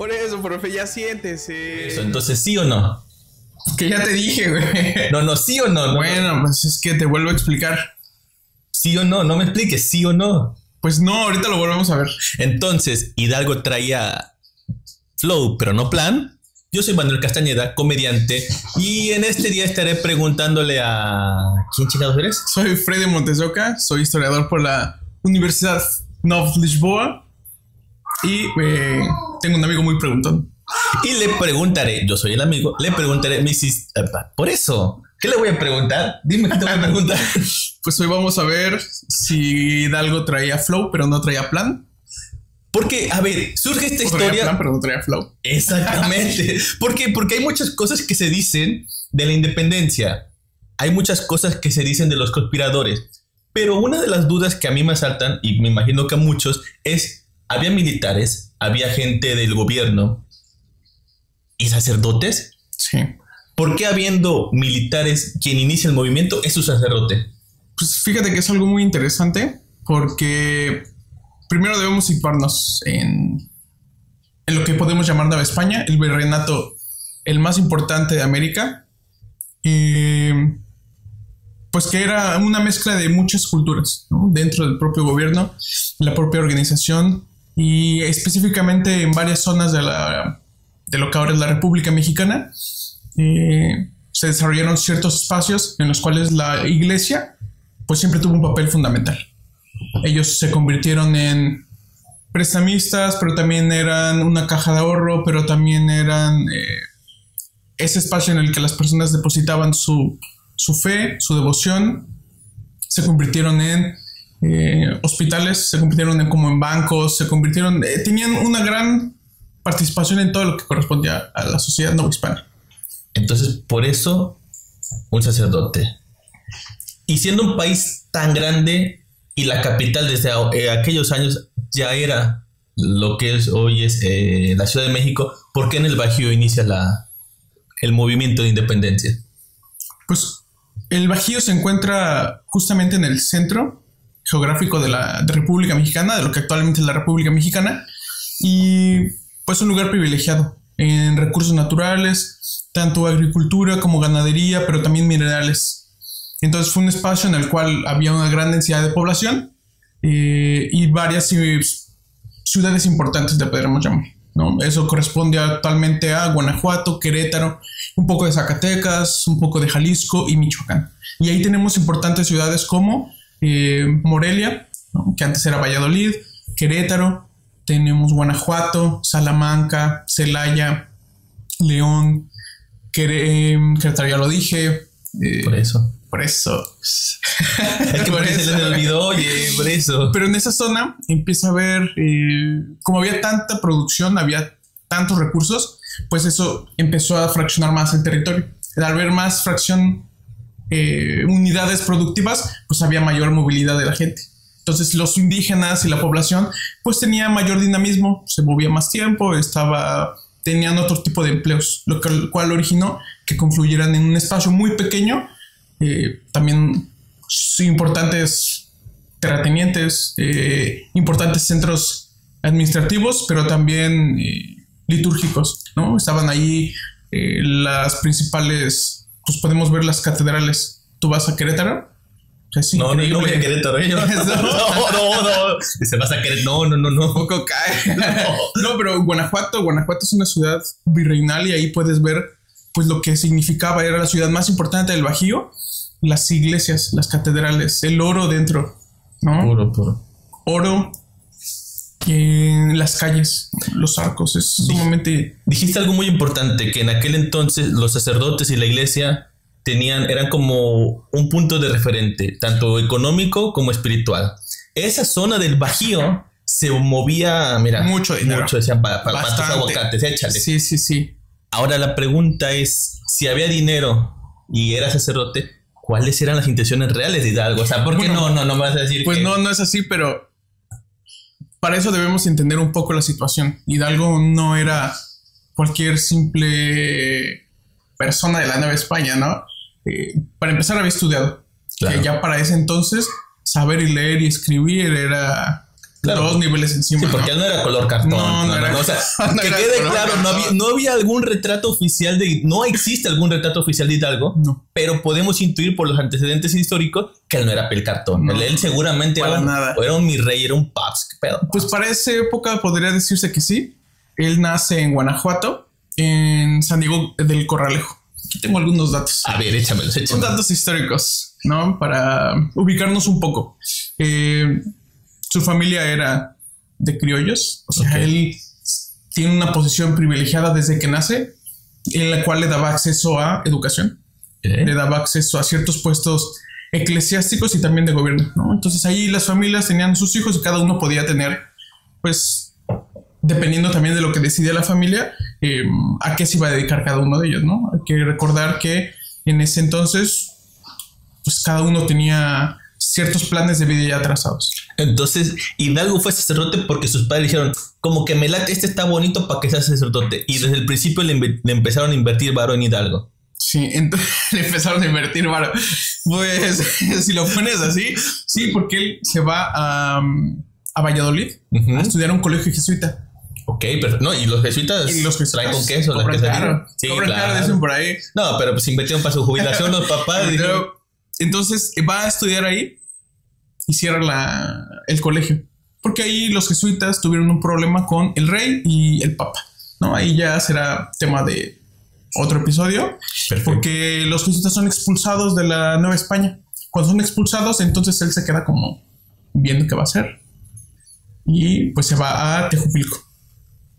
Por eso, profe, ya siéntese. Eso, entonces, ¿sí o no? Que ya te dije, güey. No, ¿sí o no? Bueno, pues es que te vuelvo a explicar. ¿Sí o no? No me expliques, ¿sí o no? Pues no, ahorita lo volvemos a ver. Entonces, Hidalgo traía flow, pero no plan. Yo soy Manuel Castañeda, comediante, y en este día estaré preguntándole a... ¿Quién chingados eres? Soy Freddy Montesoca, soy historiador por la Universidad Nova de Lisboa y tengo un amigo muy preguntón. Y le preguntaré, yo soy el amigo, le preguntaré, por eso, ¿qué le voy a preguntar? Dime qué te voy a preguntar. Pues hoy vamos a ver si Hidalgo traía flow, pero no traía plan. Porque, a ver, surge esta historia. Traía plan, pero no traía flow. Exactamente. Porque hay muchas cosas que se dicen de la independencia. Hay muchas cosas que se dicen de los conspiradores. Pero una de las dudas que a mí me asaltan, y me imagino que a muchos, es, ¿había militares? ¿Había gente del gobierno? ¿Y sacerdotes? Sí. ¿Por qué habiendo militares quien inicia el movimiento es su sacerdote? Pues fíjate que es algo muy interesante porque primero debemos situarnos en lo que podemos llamar Nueva España, el virreinato, el más importante de América, pues que era una mezcla de muchas culturas, ¿no? Dentro del propio gobierno, la propia organización y específicamente en varias zonas de lo que ahora es la República Mexicana. Se desarrollaron ciertos espacios en los cuales la iglesia pues siempre tuvo un papel fundamental. Ellos se convirtieron en prestamistas, pero también eran una caja de ahorro, pero también eran ese espacio en el que las personas depositaban su fe, su devoción. Se convirtieron en hospitales, se convirtieron como en bancos, tenían una gran participación en todo lo que correspondía a la sociedad novohispana. Entonces, por eso, un sacerdote. Y siendo un país tan grande y la capital desde aquellos años ya era lo que hoy es la Ciudad de México, ¿por qué en el Bajío inicia el movimiento de independencia? Pues el Bajío se encuentra justamente en el centro geográfico de la República Mexicana, de lo que actualmente es la República Mexicana, y pues un lugar privilegiado en recursos naturales, tanto agricultura como ganadería, pero también minerales. Entonces fue un espacio en el cual había una gran densidad de población y varias ciudades importantes, le podríamos llamar, ¿no? Eso corresponde actualmente a Guanajuato, Querétaro, un poco de Zacatecas, un poco de Jalisco y Michoacán. Y ahí tenemos importantes ciudades como Morelia, ¿no? Que antes era Valladolid, Querétaro, tenemos Guanajuato, Salamanca, Celaya, León, Querétaro, ya lo dije. Por eso. Es que por eso se me olvidó, oye, por eso. Pero en esa zona empieza a haber, como había tanta producción, había tantos recursos, pues eso empezó a fraccionar más el territorio. Al haber más unidades productivas, pues había mayor movilidad de la gente. Entonces los indígenas y la población pues tenía mayor dinamismo, se movía más tiempo, tenían otro tipo de empleos, lo cual originó que confluyeran en un espacio muy pequeño. También importantes terratenientes, importantes centros administrativos, pero también litúrgicos, ¿no? Estaban ahí las principales, pues podemos ver las catedrales. Tú vas a Querétaro. No voy a Querétaro. No. Se vas a Querétaro. No. Poco cae. No, pero Guanajuato es una ciudad virreinal y ahí puedes ver pues lo que significaba. Era la ciudad más importante del Bajío. Las iglesias, las catedrales, el oro dentro, ¿no? Puro. Oro en las calles, los arcos, es sumamente... Dijiste algo muy importante, que en aquel entonces los sacerdotes y la iglesia eran como un punto de referente, tanto económico como espiritual. Esa zona del Bajío se movía, mira, mucho dinero. Decían, para tus aguacates, échale. Sí. Ahora la pregunta es, si había dinero y era sacerdote, ¿cuáles eran las intenciones reales de Hidalgo? O sea, ¿por qué no me vas a decir pues que... no es así, pero para eso debemos entender un poco la situación. Hidalgo no era cualquier simple persona de la Nueva España, ¿no? Para empezar había estudiado. Claro. Que ya para ese entonces saber y leer y escribir era Claro. 2 niveles encima. Sí, porque ¿no? él no era color cartón. No era. O sea, no que era quede color claro, cartón. no había algún retrato oficial no existe algún retrato oficial de Hidalgo, No. pero podemos intuir por los antecedentes históricos que él no era piel cartón. No, él seguramente para nada. era un mi rey, era un paps. ¿Qué pedo? Pues para esa época podría decirse que sí. Él nace en Guanajuato, en San Diego del Corralejo. Aquí tengo algunos datos. A ver, échamelos. Son datos históricos, ¿no? Para ubicarnos un poco. Su familia era de criollos. O sea, él tiene una posición privilegiada desde que nace, en la cual le daba acceso a educación. Le daba acceso a ciertos puestos eclesiásticos y también de gobierno, ¿no? Entonces ahí las familias tenían sus hijos y cada uno podía tener, pues, dependiendo también de lo que decidía la familia, a qué se iba a dedicar cada uno de ellos, ¿no? Hay que recordar que en ese entonces, pues cada uno tenía ciertos planes de vida ya trazados. Entonces, Hidalgo fue sacerdote porque sus padres dijeron, como que me late, este está bonito para que sea sacerdote. Y desde el principio le empezaron a invertir varo en Hidalgo. Sí, entonces le empezaron a invertir varo. Pues, si lo pones así, sí, porque él se va a Valladolid a estudiar a un colegio jesuita. Ok, pero no, y los jesuitas traen con queso la quesadilla. Caro. Sí, cobran claro. caro, dicen por ahí. No, pero pues invirtieron para su jubilación los papás. Pero, entonces va a estudiar ahí y cierra el colegio. Porque ahí los jesuitas tuvieron un problema con el rey y el papa, ¿no? Ahí ya será tema de otro episodio. Perfecto. Porque los jesuitas son expulsados de la Nueva España. Cuando son expulsados, entonces él se queda como viendo qué va a hacer. Y pues se va a Tejupilco,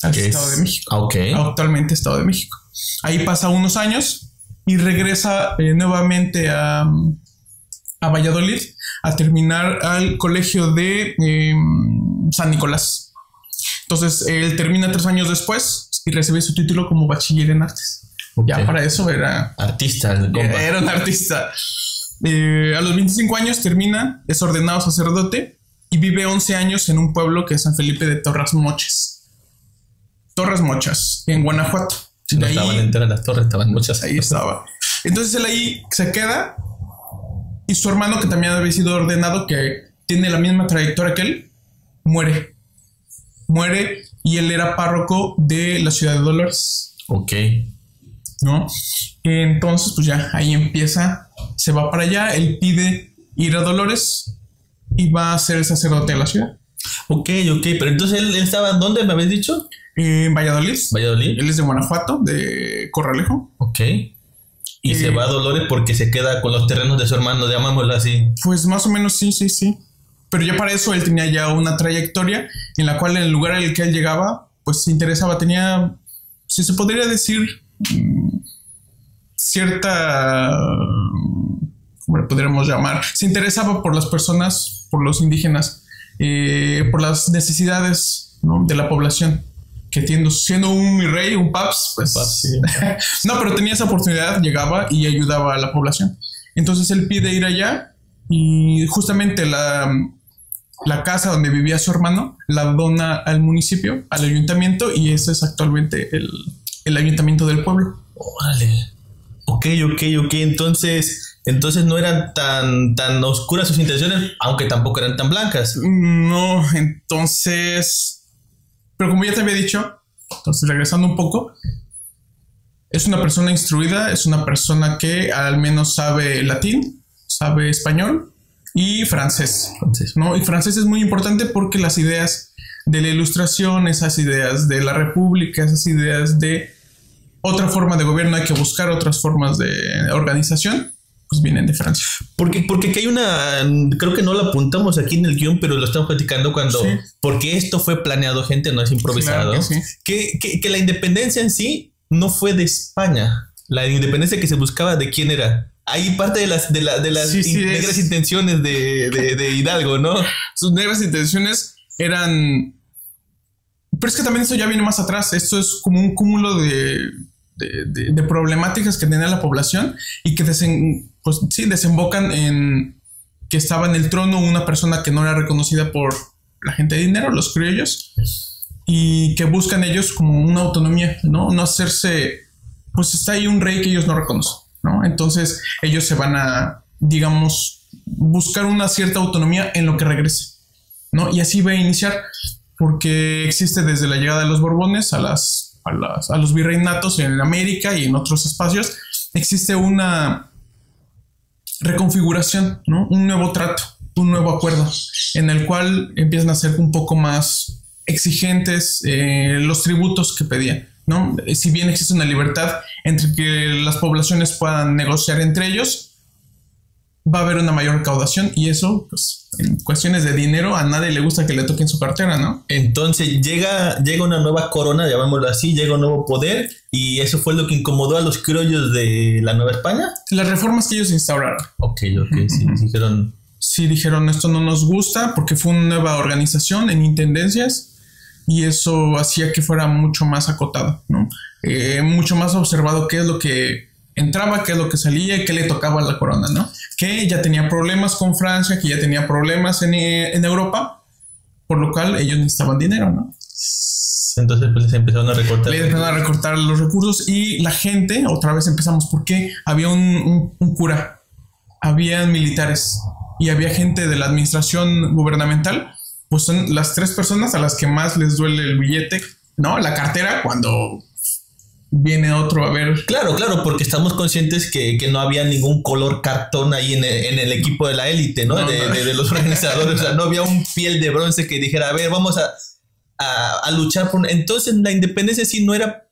al Estado de México. Ok. Actualmente Estado de México. Ahí pasa unos años y regresa nuevamente a Valladolid a terminar al colegio de San Nicolás. Entonces él termina 3 años después y recibe su título como bachiller en artes. Okay. Ya para eso era artista. Era un artista. A los 25 años termina, es ordenado sacerdote y vive 11 años en un pueblo que es San Felipe de Torres Mochas, en Guanajuato. No ahí, estaban enteras las torres, estaban muchas. Ahí estaba. Entonces él ahí se queda y su hermano, que también había sido ordenado, que tiene la misma trayectoria que él, muere y él era párroco de la ciudad de Dolores. Ok. ¿No? Entonces pues ya ahí empieza, se va para allá, él pide ir a Dolores y va a ser el sacerdote de la ciudad. Ok, pero entonces él estaba, ¿dónde me habéis dicho? En Valladolid. Él es de Guanajuato, de Corralejo. Ok. Y se va a Dolores porque se queda con los terrenos de su hermano, llamámoslo así. Pues más o menos sí. Pero ya para eso él tenía ya una trayectoria en la cual en el lugar en el que él llegaba, pues se interesaba, tenía, si se podría decir, cierta, ¿cómo le podríamos llamar? Se interesaba por las personas, por los indígenas, por las necesidades, ¿no?, de la población. Que siendo un mi rey, un paps, pues sí. No, pero tenía esa oportunidad, llegaba y ayudaba a la población. Entonces él pide ir allá y justamente la casa donde vivía su hermano la dona al municipio, al ayuntamiento, y ese es actualmente el ayuntamiento del pueblo. Órale. Ok. Entonces no eran tan oscuras sus intenciones, aunque tampoco eran tan blancas. No, entonces... Pero como ya te había dicho, entonces regresando un poco, es una persona instruida, es una persona que al menos sabe latín, sabe español y francés. ¿No? Y francés es muy importante porque las ideas de la Ilustración, esas ideas de la República, esas ideas de otra forma de gobierno, hay que buscar otras formas de organización, pues vienen de Francia. Porque aquí hay una, creo que no la apuntamos aquí en el guión, pero lo estamos platicando cuando, sí. Porque esto fue planeado, gente, no es improvisado. Claro que, sí. que la independencia en sí no fue de España. La independencia que se buscaba, ¿de quién era? Hay parte de las negras intenciones de Hidalgo, ¿no? Sus negras intenciones eran... Pero es que también eso ya viene más atrás. Esto es como un cúmulo de problemáticas que tenía la población y que desembocan en que estaba en el trono una persona que no era reconocida por la gente de dinero, los criollos, y que buscan ellos como una autonomía, no hacerse, pues está ahí un rey que ellos no reconocen, ¿no? Entonces ellos se van a, digamos, buscar una cierta autonomía en lo que regrese. ¿no? Y así va a iniciar, porque existe desde la llegada de los Borbones a los virreinatos en América y en otros espacios, existe una reconfiguración, ¿no? Un nuevo trato, un nuevo acuerdo, en el cual empiezan a ser un poco más exigentes los tributos que pedían, ¿no? Si bien existe una libertad entre que las poblaciones puedan negociar entre ellos, va a haber una mayor recaudación, y eso, pues, en cuestiones de dinero, a nadie le gusta que le toquen su cartera, ¿no? Entonces llega una nueva corona, llamémoslo así, llega un nuevo poder, y eso fue lo que incomodó a los criollos de la Nueva España. Las reformas que ellos instauraron. Ok, sí, dijeron esto no nos gusta, porque fue una nueva organización en intendencias, y eso hacía que fuera mucho más acotado, ¿no? Mucho más observado qué es lo que entraba, qué es lo que salía y qué le tocaba a la corona, ¿no? Que ya tenía problemas con Francia, que ya tenía problemas en Europa, por lo cual ellos necesitaban dinero, ¿no? Entonces pues les empezaron a recortar. Le empezaron a recortar los recursos, y la gente, otra vez empezamos, porque había un cura, había militares y había gente de la administración gubernamental, pues son las tres personas a las que más les duele el billete, ¿no? La cartera, cuando viene otro a ver. Claro, porque estamos conscientes que no había ningún color cartón ahí en el equipo de la élite, ¿no? De los organizadores. O sea, no había un piel de bronce que dijera, a ver, vamos a luchar por... Entonces la independencia sí no era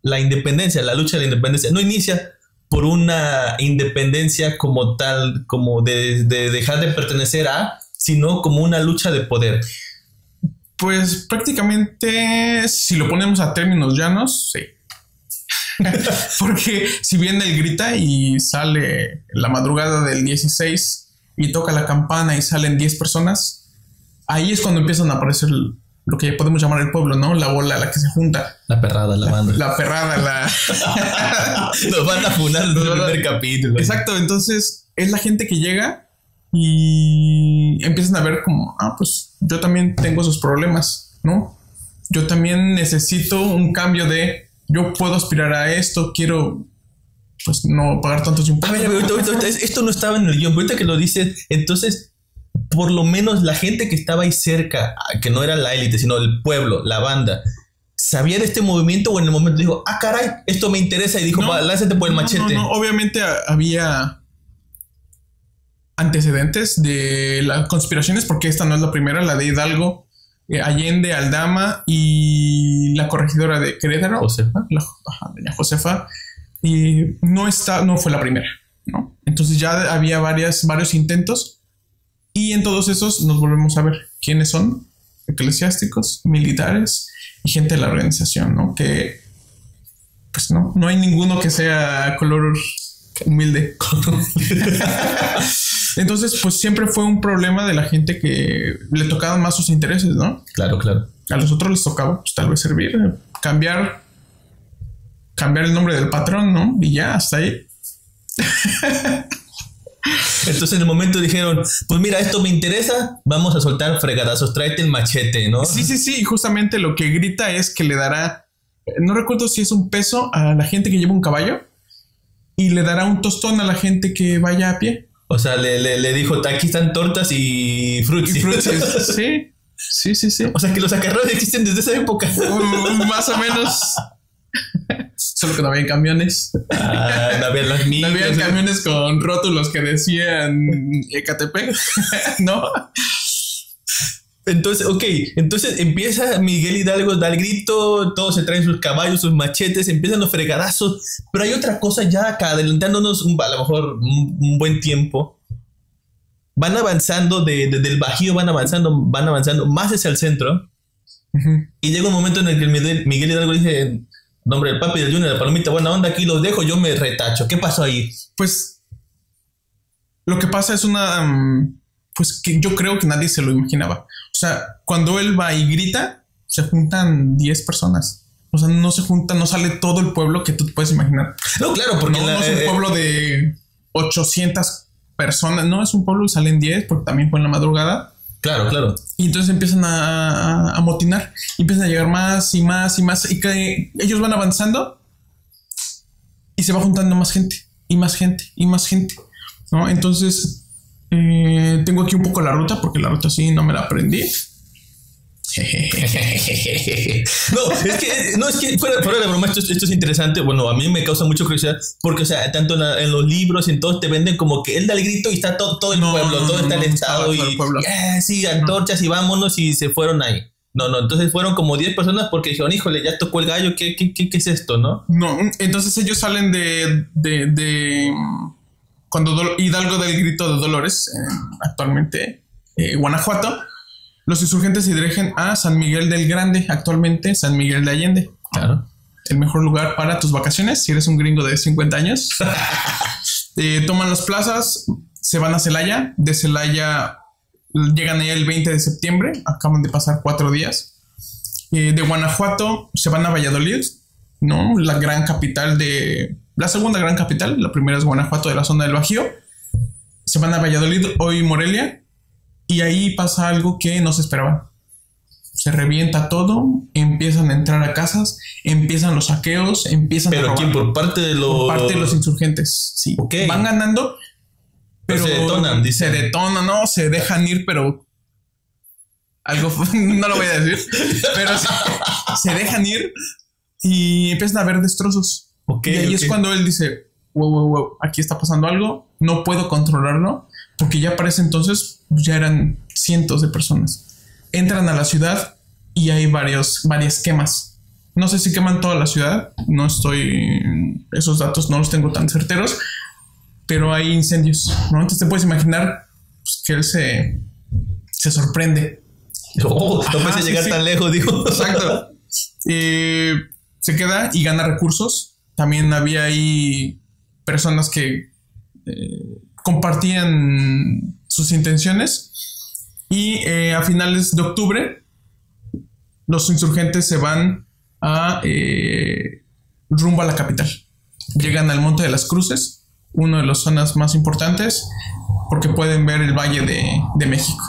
la independencia, la lucha de la independencia no inicia por una independencia como tal, como de dejar de pertenecer a, sino como una lucha de poder. Pues prácticamente, si lo ponemos a términos llanos, sí. Porque si bien él grita y sale la madrugada del 16 y toca la campana y salen 10 personas, ahí es cuando empiezan a aparecer lo que podemos llamar el pueblo, ¿no? La bola a la que se junta. La perrada, la banda. La perrada, Nos van a funar en el primer capítulo. Exacto, entonces es la gente que llega y empiezan a ver como, pues yo también tengo esos problemas, ¿no? Yo también necesito un cambio de... Yo puedo aspirar a esto, quiero, pues, no pagar tantos impuestos. A ver, ahorita, esto no estaba en el guión, ahorita que lo dices, entonces, por lo menos la gente que estaba ahí cerca, que no era la élite, sino el pueblo, la banda, ¿sabía de este movimiento o en el momento dijo, caray, esto me interesa, y dijo, lánzate por el machete? No, obviamente había antecedentes de las conspiraciones, porque esta no es la primera, la de Hidalgo, Allende, Aldama y la corregidora de Querétaro, doña Josefa, y no fue la primera, ¿no? Entonces ya había varios intentos, y en todos esos nos volvemos a ver quiénes son: eclesiásticos, militares y gente de la organización, ¿no? Que pues no hay ninguno que sea color humilde. Entonces, pues siempre fue un problema de la gente que le tocaban más sus intereses, ¿no? Claro. A los otros les tocaba, pues, tal vez servir, cambiar el nombre del patrón, ¿no? Y ya, hasta ahí. Entonces en el momento dijeron, pues mira, esto me interesa, vamos a soltar fregadazos, tráete el machete, ¿no? Sí, justamente lo que grita es que le dará, no recuerdo si es un peso a la gente que lleva un caballo, y le dará un tostón a la gente que vaya a pie. O sea, le dijo, aquí están tortas y frutsis. Sí. O sea, que los acarreos existen desde esa época. Más o menos. Solo que no había camiones. No había las millas. No había camiones con rótulos que decían Ecatepec. ¿No? Entonces empieza Miguel Hidalgo, da el grito, todos se traen sus caballos, sus machetes, empiezan los fregadazos, pero hay otra cosa ya acá, adelantándonos a lo mejor un buen tiempo. Van avanzando del Bajío, van avanzando más hacia el centro. Uh-huh. Y llega un momento en el que Miguel Hidalgo dice, nombre del papi, del Junior, de la palomita, buena onda, aquí los dejo, yo me retacho. ¿Qué pasó ahí? Pues lo que pasa es pues que yo creo que nadie se lo imaginaba. O sea, cuando él va y grita, se juntan 10 personas. O sea, no sale todo el pueblo que tú te puedes imaginar. No, claro, porque no es un pueblo de 800 personas. No, es un pueblo y salen 10, porque también fue en la madrugada. Claro. Y entonces empiezan a motinar. Y empiezan a llegar más y más y más. Y que ellos van avanzando y se va juntando más gente y más gente y más gente, ¿no? Entonces... Tengo aquí un poco la ruta, porque la ruta sí no me la aprendí. No, es que fuera de broma, esto es interesante. Bueno, a mí me causa mucha curiosidad porque, o sea, tanto en los libros y en todos te venden como que él da el grito y está todo el pueblo, todo está alentado y sí, antorchas y vámonos, y se fueron ahí. No, entonces fueron como 10 personas porque dijeron, híjole, ya tocó el gallo, ¿qué es esto, no? No, entonces ellos salen de cuando Hidalgo da el grito de Dolores, actualmente Guanajuato. Los insurgentes se dirigen a San Miguel del Grande, actualmente San Miguel de Allende. Claro. El mejor lugar para tus vacaciones, si eres un gringo de 50 años. Toman las plazas, se van a Celaya. De Celaya llegan ahí el 20 de septiembre. Acaban de pasar 4 días. De Guanajuato se van a Valladolid, ¿no? La gran capital la segunda gran capital. La primera es Guanajuato, de la zona del Bajío. Se van a Valladolid, hoy Morelia. Y ahí pasa algo que no se esperaba. Se revienta todo, empiezan a entrar a casas, empiezan los saqueos, empiezan a robar. ¿Pero quién? ¿Por parte de los insurgentes? Sí. Okay. Van ganando, pero se detonan, dice. Se detonan, ¿no? Se dejan ir, pero... Algo... no lo voy a decir. Pero se dejan ir y empiezan a haber destrozos. Y ahí es cuando él dice... Wow, aquí está pasando algo. No puedo controlarlo. Porque ya para ese entonces ya eran cientos de personas. Entran a la ciudad y hay varias quemas. No sé si queman toda la ciudad. Esos datos no los tengo tan certeros. Pero hay incendios, ¿no? Entonces te puedes imaginar pues, que él se sorprende. No pensé llegar tan lejos, digo. Exacto. Se queda y gana recursos. También había ahí personas que... compartían sus intenciones y a finales de octubre los insurgentes se van rumbo a la capital. Llegan al Monte de las Cruces, una de las zonas más importantes porque pueden ver el Valle de México,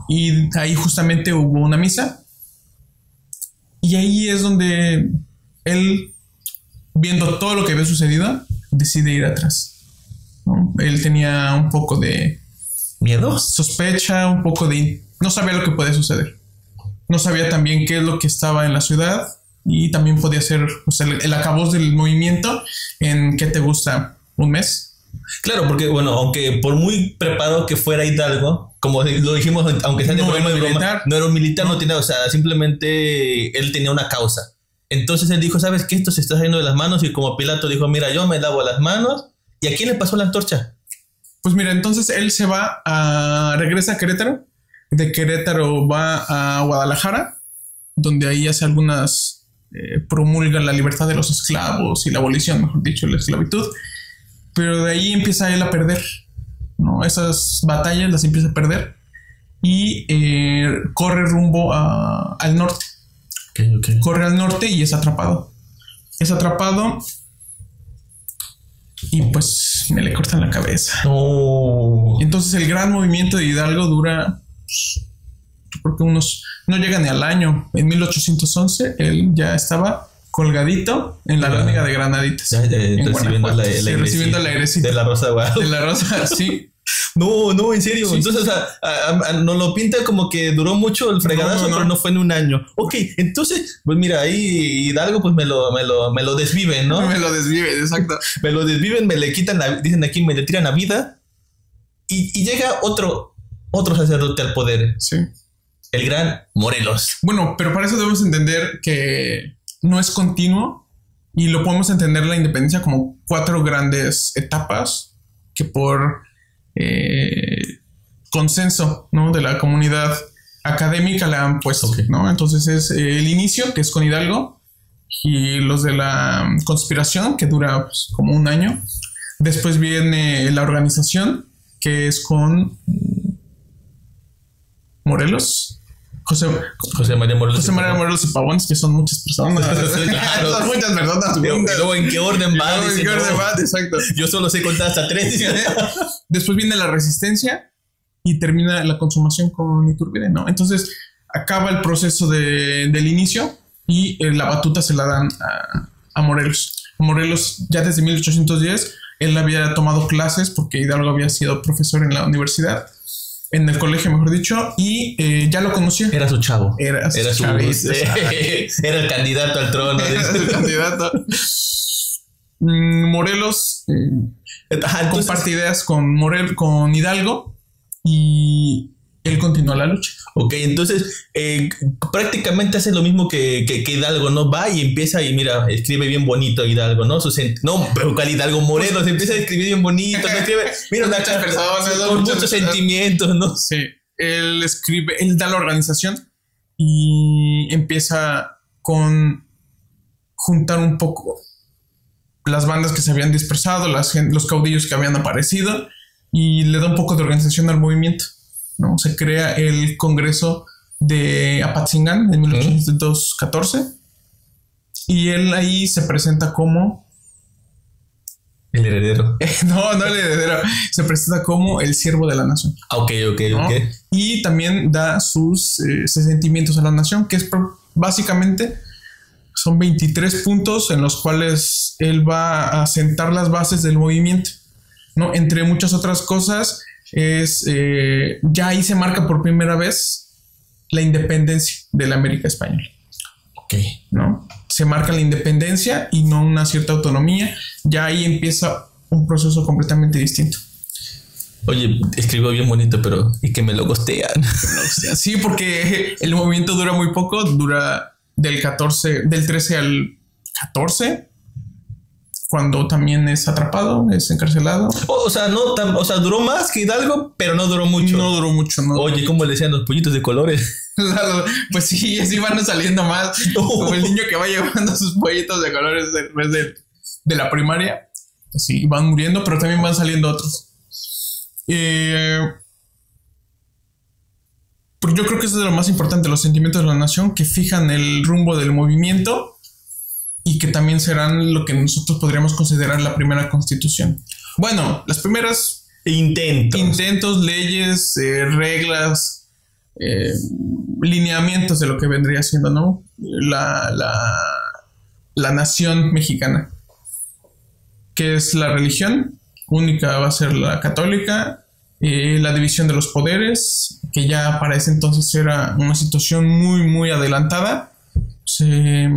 y ahí justamente hubo una misa y ahí es donde él, viendo todo lo que había sucedido, decide ir atrás. Él tenía un poco de miedo, sospecha, un poco de... No sabía lo que podía suceder. No sabía también qué es lo que estaba en la ciudad y también podía ser, o sea, el acabose del movimiento en, ¿qué te gusta? ¿Un mes? Claro, porque bueno, aunque por muy preparado que fuera Hidalgo, como lo dijimos, aunque sea de broma y broma, no era un militar, no tenía, o sea, simplemente él tenía una causa. Entonces él dijo, ¿sabes qué? Esto se está saliendo de las manos, y como Pilato dijo, mira, yo me lavo las manos. ¿Y a quién le pasó la antorcha? Pues mira, entonces él regresa a Querétaro. De Querétaro va a Guadalajara, donde ahí hace promulga la libertad de los esclavos y la abolición, mejor dicho, de la esclavitud. Pero de ahí empieza él a perder, ¿no? Esas batallas las empieza a perder y corre rumbo al norte. Okay. Corre al norte y es atrapado. Y pues me le cortan la cabeza. Entonces el gran movimiento de Hidalgo dura, yo creo que no llega ni al año. En 1811 él ya estaba colgadito en la Lóndiga de Granaditas, recibiendo la herencia de la Rosa de Guadalupe. De la Rosa, sí. No, en serio. Sí, entonces, sí. O sea, nos lo pinta como que duró mucho el fregadazo, pero no fue en un año. Ok, entonces, pues mira, ahí Hidalgo, pues me lo desviven, ¿no? Me lo desviven, exacto. Me lo desviven, me le quitan, dicen aquí, me le tiran a vida. Y llega otro sacerdote al poder. Sí. El gran Morelos. Bueno, pero para eso debemos entender que no es continuo y lo podemos entender la independencia como 4 grandes etapas que por consenso, ¿no?, de la comunidad académica la han puesto, ¿no? Entonces es el inicio, que es con Hidalgo, y los de la conspiración, que dura pues, como un año. Después viene la organización, que es con Morelos. José María Morelos y Pavón, que son muchas personas. Claro. Son muchas personas. Luego, ¿en qué orden va? ¿En qué orden va? Exacto. Yo solo sé contar hasta 3. Después viene la resistencia y termina la consumación con Iturbide, ¿no? Entonces acaba el proceso del inicio y la batuta se la dan a Morelos. Morelos ya desde 1810, él había tomado clases porque Hidalgo había sido profesor en la universidad. en el colegio, mejor dicho, y ya lo conocía. Era su chavo. Era su chavito, era el candidato al trono. Era el candidato. Morelos comparte ideas con Hidalgo y él continúa la lucha. Ok, entonces prácticamente hace lo mismo que Hidalgo, ¿no? Va y empieza y mira, escribe bien bonito Hidalgo, ¿no? Pero ¿cuál Hidalgo? Morelos empieza a escribir bien bonito, ¿no? Escribe, mira, una muchas personas, con muchos sentimientos, ¿no? Sí, él da la organización y empieza con juntar un poco las bandas que se habían dispersado, los caudillos que habían aparecido, y le da un poco de organización al movimiento, ¿no? Se crea el Congreso de Apatzingán en 1814 y él ahí se presenta como el heredero. No el heredero, se presenta como el siervo de la nación. Ok. ¿No? Y también da sus sentimientos a la nación, que es básicamente son 23 puntos en los cuales él va a sentar las bases del movimiento, ¿no? Entre muchas otras cosas, ya ahí se marca por primera vez la independencia de la América Española. Ok. ¿No? Se marca la independencia y no una cierta autonomía. Ya ahí empieza un proceso completamente distinto. Oye, escribió bien bonito, pero y que me lo gostean. Sí, porque el movimiento dura muy poco, dura del 13 al 14, cuando también es atrapado, es encarcelado. O sea, duró más que Hidalgo, pero no duró mucho. No duró mucho, no. Oye, ¿cómo le decían los pollitos de colores? Pues sí, así van saliendo más. Como el niño que va llevando sus pollitos de colores después de la primaria. Sí, van muriendo, pero también van saliendo otros. Porque yo creo que eso es de lo más importante, los sentimientos de la nación que fijan el rumbo del movimiento y que también serán lo que nosotros podríamos considerar la primera constitución. Bueno, las primeras intentos, leyes, reglas, lineamientos de lo que vendría siendo, ¿no? La nación mexicana, que es la religión única, va a ser la católica, la división de los poderes, que ya para ese entonces era una situación muy, muy adelantada. Se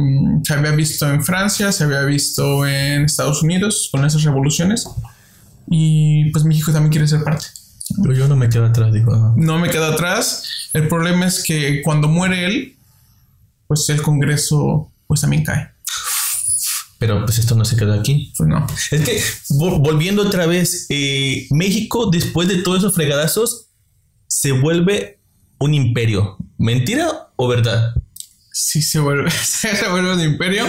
había visto en Francia, se había visto en Estados Unidos con esas revoluciones, y pues México también quiere ser parte. Pero yo no me quedo atrás, dijo. No me quedo atrás. El problema es que cuando muere él, pues el Congreso pues también cae. Pero pues esto no se queda aquí. Pues no. Es que volviendo otra vez, México después de todos esos fregadazos se vuelve un imperio. ¿Mentira o verdad? Sí, se vuelve un imperio.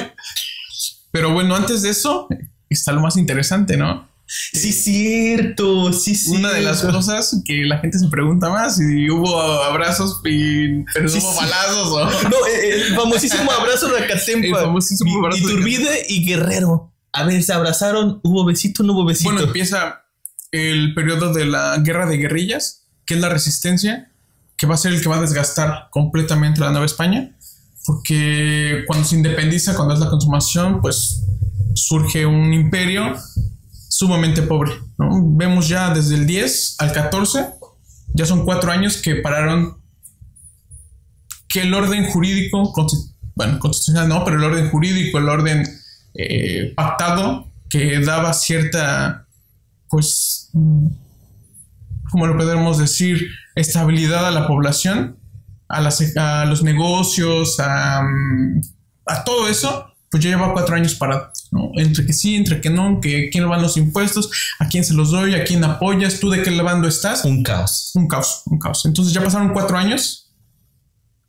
Pero bueno, antes de eso está lo más interesante, ¿no? Sí, cierto. Una de las cosas que la gente se pregunta más, si hubo abrazos pero no hubo balazos o... No, el famosísimo abrazo de Acatempa. El famosísimo abrazo Iturbide y Guerrero. A ver, ¿se abrazaron? ¿Hubo besito o no hubo besito? Bueno, empieza el periodo de la guerra de guerrillas, que es la resistencia, que va a ser el que va a desgastar completamente la Nueva España, porque cuando se independiza, cuando es la consumación, pues surge un imperio sumamente pobre, ¿no? Vemos ya desde el 10 al 14, ya son 4 años que pararon que el orden jurídico, constitucional no, pero el orden jurídico, el orden pactado, que daba cierta, pues, ¿cómo lo podemos decir? Estabilidad a la población, a los negocios, a todo eso, pues ya lleva 4 años parado, ¿no? Entre que sí, entre que no, que quién van los impuestos, a quién se los doy, a quién apoyas, tú de qué bando estás. Un caos. Entonces ya pasaron 4 años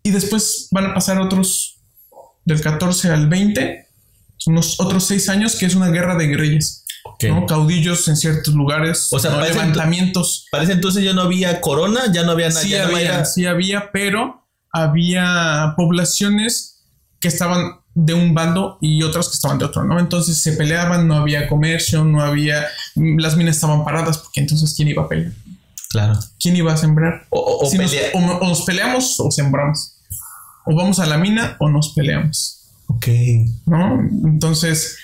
y después van a pasar otros del 14 al 20, unos otros 6 años, que es una guerra de guerrillas. Okay. ¿No? Caudillos en ciertos lugares, o sea, ¿no? Levantamientos. Parece entonces ya no había corona, ya no había nada. Sí había, pero había poblaciones que estaban de un bando y otras que estaban de otro, ¿no? Entonces se peleaban, no había comercio, no había... Las minas estaban paradas, porque entonces ¿quién iba a pelear? Claro. ¿Quién iba a sembrar? O nos peleamos o sembramos. O vamos a la mina o nos peleamos. Ok. ¿No? Entonces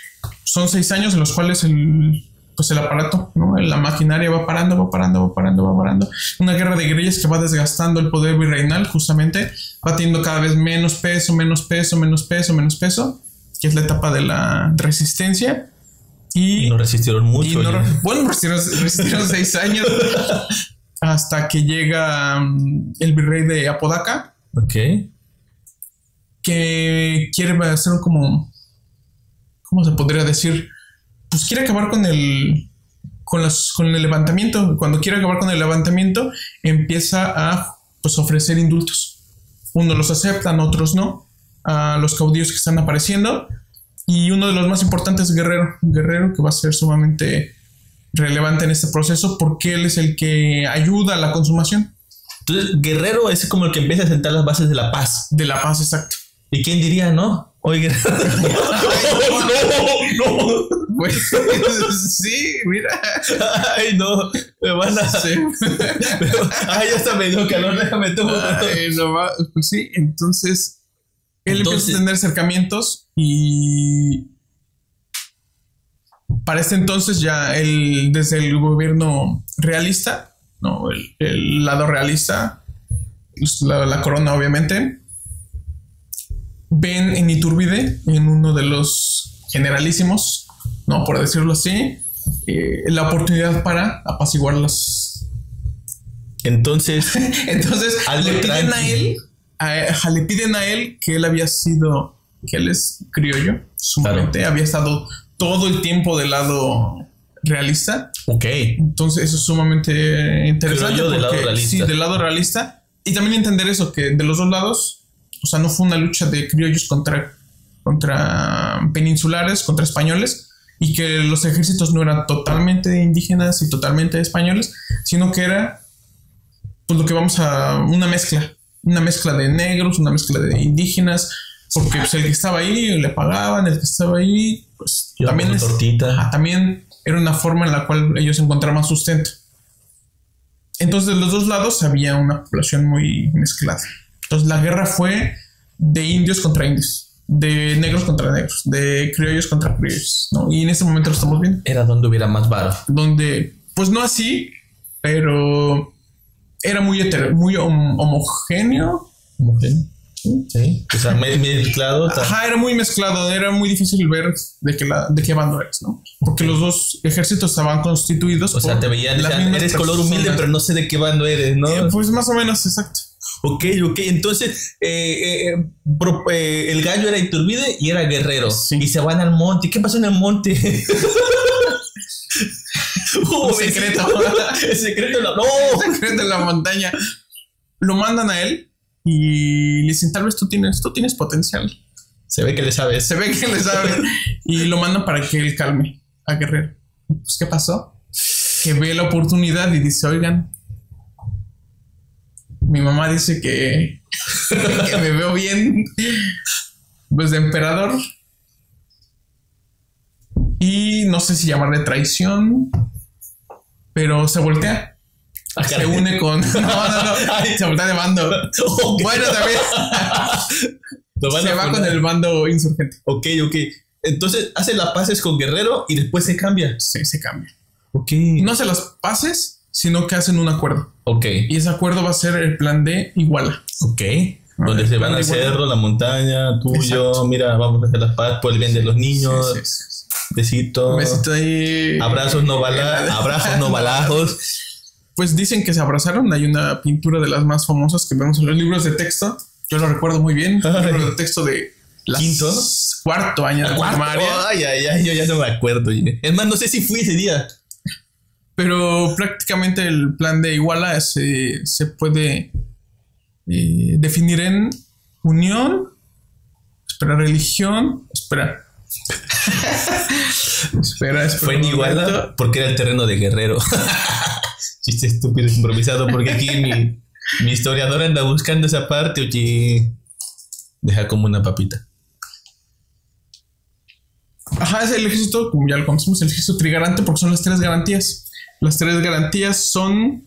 son 6 años en los cuales pues el aparato, ¿no? La maquinaria va parando. Una guerra de guerrillas que va desgastando el poder virreinal, justamente, va teniendo cada vez menos peso, que es la etapa de la resistencia. Y no resistieron mucho. Resistieron 6 años hasta que llega el virrey de Apodaca. Ok. Que quiere hacer como... ¿Cómo se podría decir? Pues quiere acabar con el levantamiento. Cuando quiere acabar con el levantamiento, empieza a pues ofrecer indultos. Unos los aceptan, otros no, a los caudillos que están apareciendo. Y uno de los más importantes es Guerrero, que va a ser sumamente relevante en este proceso porque él es el que ayuda a la consumación. Entonces, Guerrero es como el que empieza a sentar las bases de la paz. De la paz, exacto. ¿Y quién diría, no? Oye, no. Pues, sí, mira. Ay, no. Me van a... Sí. Ay, ya está medio calor, déjame tomar. Pues sí, entonces él empieza a tener acercamientos y para este entonces ya él, desde el gobierno realista, no, el lado realista, la corona obviamente, ven en Iturbide, en uno de los generalísimos, no, por decirlo así, la oportunidad para apaciguarlas. Entonces le piden a él que él había sido, que él es criollo, sumamente, claro. Había estado todo el tiempo del lado realista. Ok. Entonces eso es sumamente interesante. Criollo del lado realista. Sí, del lado realista. Y también entender eso, que de los dos lados, o sea, no fue una lucha de criollos contra peninsulares, contra españoles, y que los ejércitos no eran totalmente indígenas y totalmente españoles, sino que era pues lo que vamos a una mezcla de negros, una mezcla de indígenas, porque pues, el que estaba ahí le pagaban, el que estaba ahí pues también también era una forma en la cual ellos encontraban sustento. Entonces de los dos lados había una población muy mezclada. Entonces la guerra fue de indios contra indios, de negros contra negros, de criollos contra criollos, ¿no? Y en ese momento lo estamos viendo. Era donde hubiera más varo. Donde, pues no así, pero era muy homogéneo. ¿Homogéneo? Sí. O sea, mezclado. Ajá, era muy mezclado. Era muy difícil ver de qué bando eres, ¿no? Porque los dos ejércitos estaban constituidos. O sea, te veían, eres color humilde, pero no sé de qué bando eres, ¿no? Pues más o menos, exacto. Ok. Entonces, el gallo era Iturbide y era Guerrero. Sí. Y se van al monte. ¿Y qué pasó en el monte? Un secreto. El secreto en la montaña. Lo mandan a él y le dicen, tal vez tú tienes potencial. Se ve que le sabe. Y lo mandan para que él calme a Guerrero. Pues, ¿qué pasó? Que ve la oportunidad y dice, oigan, mi mamá dice que me veo bien, pues de emperador. Y no sé si llamarle traición, pero se voltea. Se une con... No. Ay, se voltea de bando. Okay. Bueno, también. Se va con el bando insurgente. Ok. Entonces hace las paces con Guerrero y después se cambia. Sí, se cambia. Ok. No hace las paces, sino que hacen un acuerdo. Ok. Y ese acuerdo va a ser el plan de Iguala. Ok. Donde se van al cerro, la montaña, tuyo. Exacto. Mira, vamos a hacer las paces por el bien de los niños. Sí. Besito ahí. Abrazos no balajos. Pues dicen que se abrazaron. Hay una pintura de las más famosas que vemos en los libros de texto. Yo lo recuerdo muy bien. El libro de texto de cuarto año de primaria. Ay, yo ya no me acuerdo. Es más, no sé si fui ese día. Pero prácticamente el plan de Iguala se puede definir en unión, religión, Espera, fue en Iguala porque era el terreno de Guerrero. Chiste estúpido improvisado porque aquí mi historiador anda buscando esa parte. Oye, deja como una papita. Ajá, es el ejército, como ya lo conocemos, el ejército trigarante, porque son las 3 garantías. Las 3 garantías son...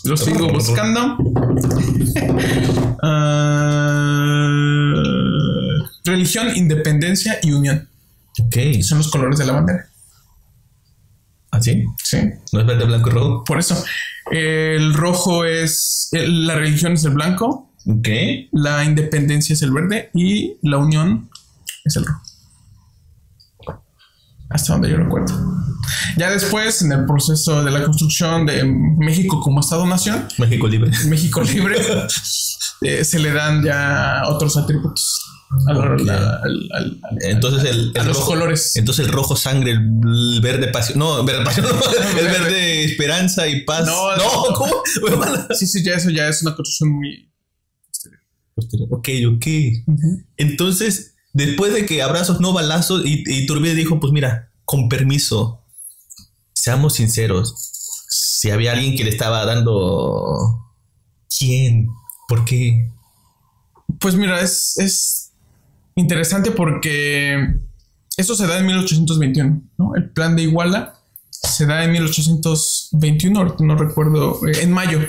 Lo sigo buscando. Religión, independencia y unión. Ok. Son los colores de la bandera. ¿Ah, sí? Sí. ¿No es verde, blanco y rojo? Por eso. El rojo es... La religión es el blanco. Ok. La independencia es el verde. Y la unión es el rojo. Hasta donde yo recuerdo. Ya después, en el proceso de la construcción de México como Estado-Nación... México libre. México libre... se le dan ya otros atributos. Entonces a los rojo, colores. Entonces el rojo sangre, el verde pasión. No, verde pasión. No, el verde esperanza y paz. No, ¿cómo? Sí, ya eso ya es una construcción muy posterior. Ok. Uh-huh. Entonces, después de que abrazos no balazos, y Iturbide dijo, pues mira, con permiso, seamos sinceros. Si había alguien que le estaba dando... ¿Quién? ¿Por qué? Pues mira, es interesante porque eso se da en 1821, ¿no? El plan de Iguala se da en 1821, ahorita no recuerdo, en mayo.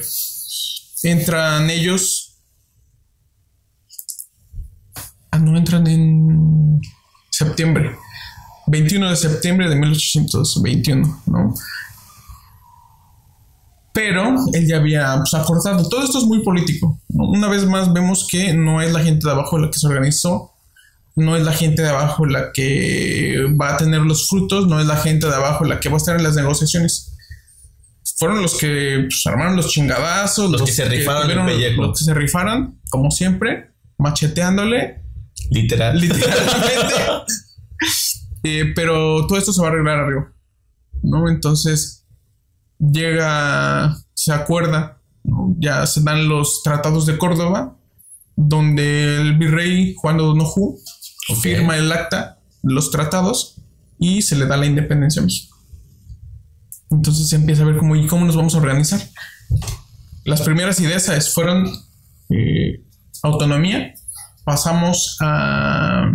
Entran ellos... no, entran en septiembre. 21 de septiembre de 1821, ¿no? Pero él ya había acordado. Todo esto es muy político, ¿no? Una vez más vemos que no es la gente de abajo la que se organizó, no es la gente de abajo la que va a tener los frutos, no es la gente de abajo la que va a estar en las negociaciones. Fueron los que armaron los chingadazos, los que se rifaron el pellejo. Los que se rifaron, como siempre, macheteándole. Literalmente. Pero todo esto se va a arreglar arriba, ¿no? Entonces se acuerda, ¿no? Ya se dan los tratados de Córdoba, donde el virrey Juan de Donojú firma el acta, los tratados, y se le da la independencia a México. Entonces se empieza a ver cómo nos vamos a organizar. Las primeras ideas fueron autonomía, pasamos a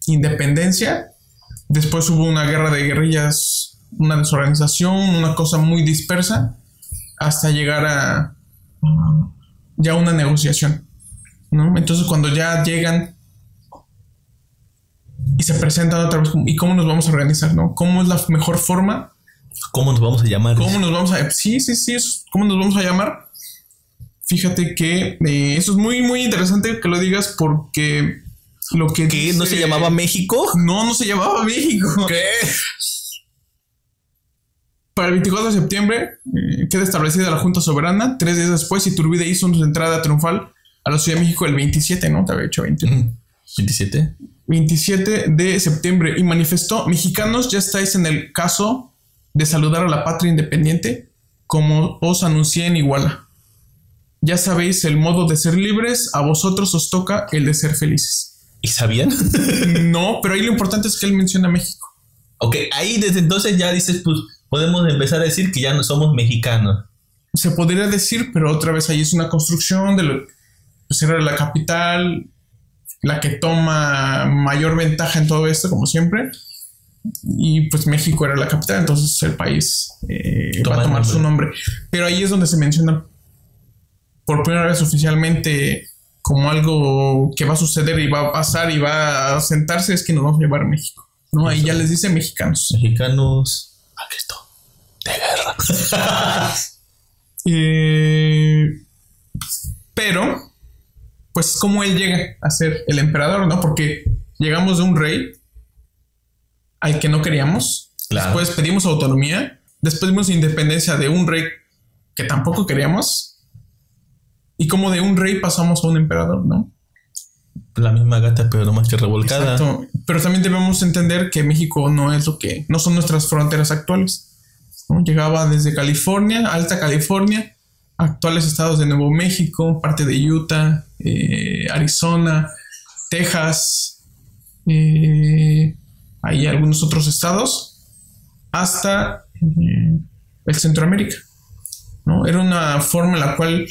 independencia, después hubo una guerra de guerrillas, una desorganización, una cosa muy dispersa, hasta llegar a ya una negociación, ¿no? Entonces cuando ya llegan y se presentan otra vez, ¿y cómo nos vamos a organizar, no? ¿Cómo es la mejor forma? ¿Cómo nos vamos a llamar? ¿Cómo nos vamos a...? Sí, ¿cómo nos vamos a llamar? Fíjate que eso es muy, muy interesante que lo digas, porque lo que ¿qué? Dice, ¿no se llamaba México? No se llamaba México. ¿Qué? Para el 24 de septiembre queda establecida la Junta Soberana. 3 días después, Iturbide hizo su entrada triunfal a la Ciudad de México el 27, ¿no? Te había hecho 20. 27. 27 de septiembre y manifestó: mexicanos, ya estáis en el caso de saludar a la patria independiente, como os anuncié en Iguala. Ya sabéis el modo de ser libres, a vosotros os toca el de ser felices. ¿Y sabían? No, pero ahí lo importante es que él menciona México. Ok, ahí desde entonces ya dices, pues podemos empezar a decir que ya no somos mexicanos. Se podría decir, pero otra vez ahí es una construcción de lo, pues era la capital la que toma mayor ventaja en todo esto, como siempre. Y pues México era la capital, entonces el país va a tomar su nombre. Pero ahí es donde se menciona por primera vez oficialmente como algo que va a suceder y va a pasar y va a sentarse, es que nos vamos a llevar a México, ¿no? Ahí ya les dice mexicanos. Mexicanos a Cristo de guerra. Pero, pues, ¿cómo él llega a ser el emperador, no? Porque llegamos de un rey al que no queríamos. Claro. Después pedimos autonomía. Después dimos independencia de un rey que tampoco queríamos. Y como de un rey pasamos a un emperador, ¿no? La misma gata, pero no más que revolcada. Exacto. Pero también debemos entender que México no es no son nuestras fronteras actuales, ¿no? Llegaba desde California, Alta California, actuales estados de Nuevo México, parte de Utah, Arizona, Texas, hay algunos otros estados, hasta el Centroamérica, ¿no? Era una forma en la cual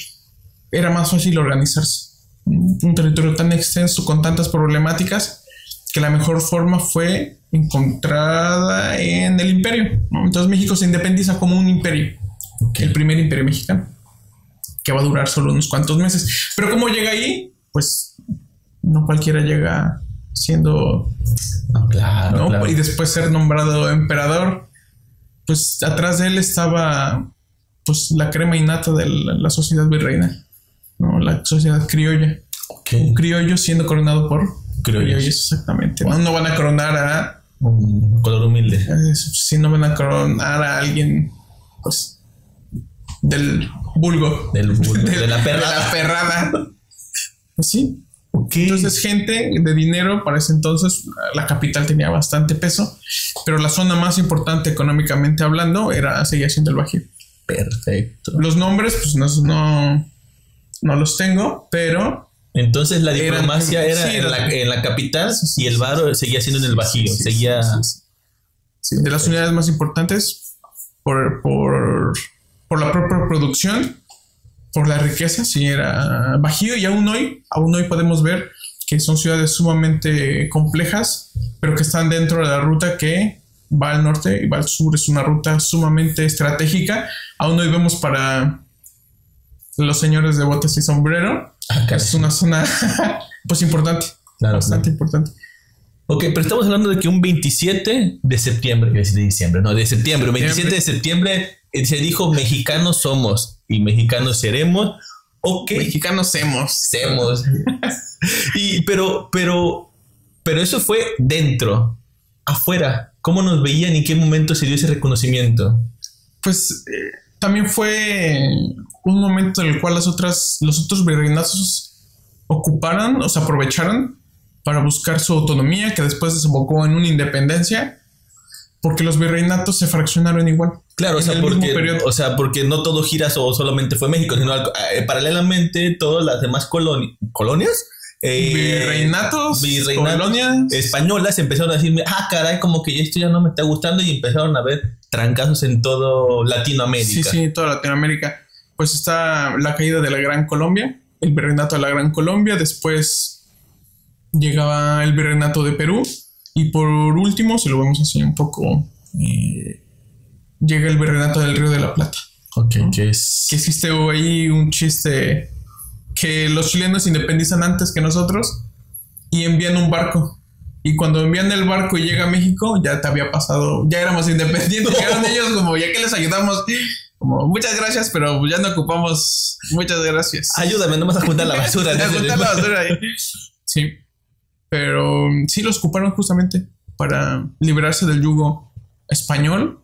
era más fácil organizarse. Un territorio tan extenso con tantas problemáticas que la mejor forma fue encontrada en el imperio, ¿no? Entonces México se independiza como un imperio, el primer imperio mexicano, que va a durar solo unos cuantos meses. Pero ¿cómo llega ahí? Pues no cualquiera llega siendo... Claro. Y después ser nombrado emperador, pues atrás de él estaba pues la crema innata de la sociedad virreinal, ¿no? La sociedad criolla. Okay. Un criollo siendo coronado por criollos, exactamente. Wow. No van a coronar a un color humilde. Si no van a coronar a alguien, pues, del vulgo. De la perrada. De la perrada. Pues sí. Okay. Entonces, gente de dinero, para ese entonces, la capital tenía bastante peso, pero la zona más importante económicamente hablando seguía siendo el Bajío. Perfecto. Los nombres, pues no los tengo, pero... Entonces la diplomacia era en la capital y el varo seguía siendo en el Bajío. Sí, de las unidades más importantes por la propia producción, por la riqueza, sí era Bajío, y aún hoy podemos ver que son ciudades sumamente complejas, pero que están dentro de la ruta que va al norte y va al sur. Es una ruta sumamente estratégica. Aún hoy vemos para los señores de botas y sombrero. Es una zona pues importante. Claro, bastante importante. Ok, pero estamos hablando de que un 27 de septiembre, de diciembre, no, de septiembre, 27 de septiembre se dijo mexicanos somos y mexicanos seremos. Ok. Mexicanos semos. Pero eso fue dentro. Afuera, ¿cómo nos veían y en qué momento se dio ese reconocimiento? Pues también fue un momento en el cual los otros virreinatos ocuparon, o sea, aprovecharon para buscar su autonomía, que después desembocó en una independencia, porque los virreinatos se fraccionaron igual. Claro, o sea, porque no todo gira solamente fue México, sino paralelamente todas las demás colonias. Virreinatos, colonias españolas empezaron a decirme, caray, como que esto ya no me está gustando, y empezaron a ver trancazos en todo Latinoamérica. Sí, toda Latinoamérica. Pues está la caída de la Gran Colombia, el virreinato de la Gran Colombia, después llegaba el virreinato de Perú, y por último, si lo vemos así un poco, llega el virreinato del Río de la Plata. Ok, ¿no? que existe ahí un chiste que los chilenos se independizan antes que nosotros y envían un barco. Y cuando envían el barco y llega a México, ya te había pasado, ya éramos independientes. Llegaron ellos como, ya que les ayudamos, como, muchas gracias, pero ya no ocupamos, muchas gracias. Ayúdame, nomás a juntar la basura. Sí, pero sí los ocuparon justamente para liberarse del yugo español.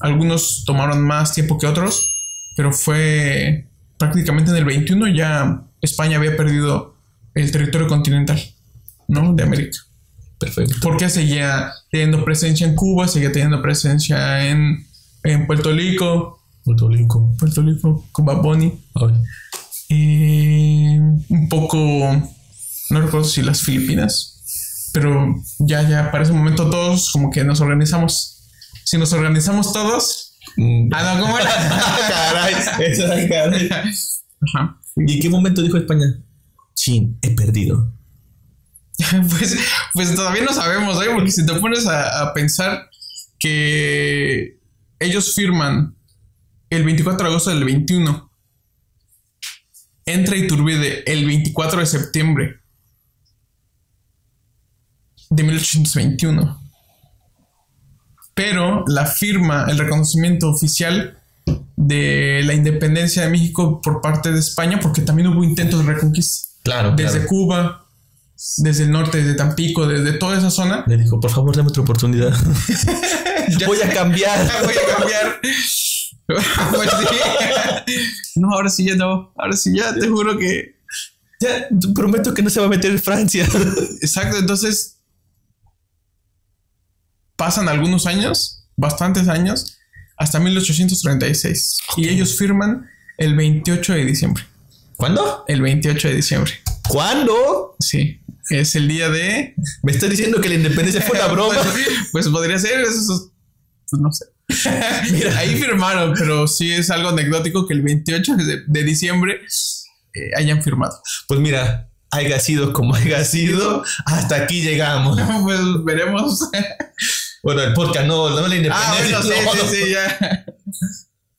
Algunos tomaron más tiempo que otros, pero fue prácticamente en el 21 ya España había perdido el territorio continental, ¿no? De América. Perfecto. Porque seguía teniendo presencia en Cuba, seguía teniendo presencia en Puerto Rico, con Bad Bunny. Un poco, no recuerdo si las Filipinas, pero ya para ese momento todos como que nos organizamos. Si nos organizamos todos... no, ¿cómo era? Caray, eso era caray. Ajá. ¿Y en qué momento dijo España? Chin, he perdido. pues todavía no sabemos, ¿eh? Porque si te pones a pensar que ellos firman el 24 de agosto del 21, entra Iturbide el 24 de septiembre de 1821. Pero la firma, el reconocimiento oficial de la independencia de México por parte de España, porque también hubo intentos de reconquista. Claro. Desde Cuba, desde el norte, desde Tampico, desde toda esa zona. Le dijo, por favor, dame otra oportunidad. Voy a cambiar. Pues sí. No, ahora sí ya no. Ahora sí ya, te juro que... Ya, prometo que no se va a meter en Francia. Exacto, entonces... Pasan algunos años, bastantes años, hasta 1836. Okay. Y ellos firman el 28 de diciembre. ¿Cuándo? El 28 de diciembre. ¿Cuándo? Sí, es el día de... ¿Me estás diciendo que la independencia fue una broma? pues podría ser, eso, pues no sé. Mira, ahí firmaron, pero sí es algo anecdótico que el 28 de diciembre hayan firmado. Pues mira, haya sido como haya sido, hasta aquí llegamos. Pues veremos. Bueno, el podcast no la independencia. Bueno, sí, ya.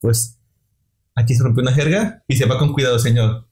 Pues aquí se rompió una jerga y se va con cuidado, señor.